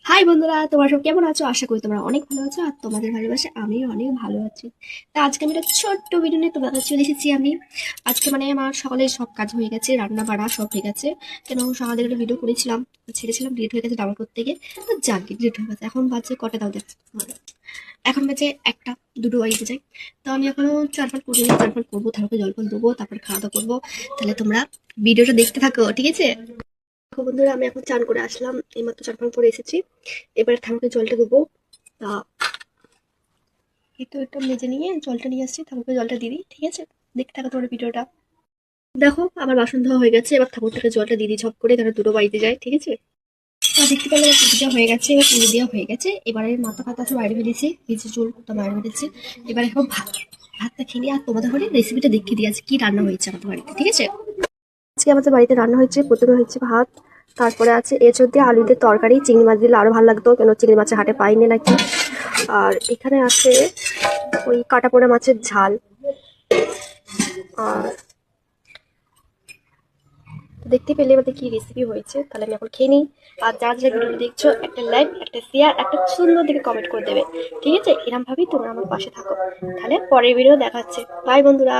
High বন্ধুরা, তোমরা সব কেমন আছো? আশা করি তোমরা অনেক ভালো আছো, আর তোমাদের ভালোবাসে আমিও অনেক ভালো আছি। তা আজকে আমি একটা ছোট্ট ভিডিও নিয়ে তোমাদের কাছে চলে এসেছি। আমি আজকে আমার সকালে সব কাজ হয়ে গেছে, রান্না বাড়া সব হয়ে গেছে। কেন সকালে একটা ভিডিও করেছিলাম, ছেড়েছিলাম, ডিলিট হয়ে গেছে ডাউনলোড করতে গিয়ে। তো যাক, ডিলিট হয়ে গেছে। এখন বাজে কটা দাও দেখ, এখন বাজে একটা, দুটো বাজতে যায়। তো আমি এখনো চারপাল করিনি, চারপাল করবো, তারপরে জল ফল দেবো, তারপর খাওয়া দাওয়া করবো। তাহলে তোমরা ভিডিওটা দেখতে থাকো, ঠিক আছে? দেখো বন্ধুরা, আমি এখন চান করে আসলাম, এইমাত্র চান ফান করে এসেছি। এবার ঠাকুরকে জলটা দেবো। তা একটু একটু মেজে নিয়ে জলটা নিয়ে আসছি, ঠাকুরকে জলটা দিয়ে দিই, ঠিক আছে? দেখতে থাকো তোমার ভিডিওটা। দেখো, আমার বাসন ধোয়া হয়ে গেছে, এবার ঠাকুরটাকে জলটা দিয়ে দিই ঝপ করে, তাহলে দুটো বাড়িতে যায়, ঠিক আছে? দেখতে পেলে আমার পুজো দেওয়া হয়ে গেছে, এবার পুজো দেওয়া হয়ে গেছে। এবারে মাথা ফাতা সব বাইরে ফেলেছি, ভিজে চুল তো বাইরে ফেলেছি। এবার এখন ভাতটা খেয়ে নিই, আর তোমাদের ঘরে রেসিপিটা দেখিয়ে দিয়ে আছে কি রান্না হয়েছে আমাদের বাড়িতে, ঠিক আছে? আজকে আমাদের বাড়িতে রান্না হয়েছে, প্রথমে হচ্ছে ভাত, তারপরে আছে এঁচোড় দিয়ে আলু দিয়ে তরকারি, চিংড়ি মাছ দিলে আরো ভালো লাগতো, কেন চিংড়ি মাছের হাটে পাইনি নাকি। আর এখানে আছে ওই কাটা পোড়া মাছের ঝাল। আর তো দেখতে পেলে এবার কি রেসিপি হয়েছে, তাহলে আমি এখন খেয়ে নিই। আর যারা যারা ভিডিওটা দেখছো, একটা লাইক, একটা শেয়ার, একটা সুন্দর দিকে কমেন্ট করে দেবে, ঠিক আছে? এরকম ভাবেই তোমরা আমার পাশে থাকো। তাহলে পরের ভিডিও দেখা হচ্ছে। বাই বন্ধুরা।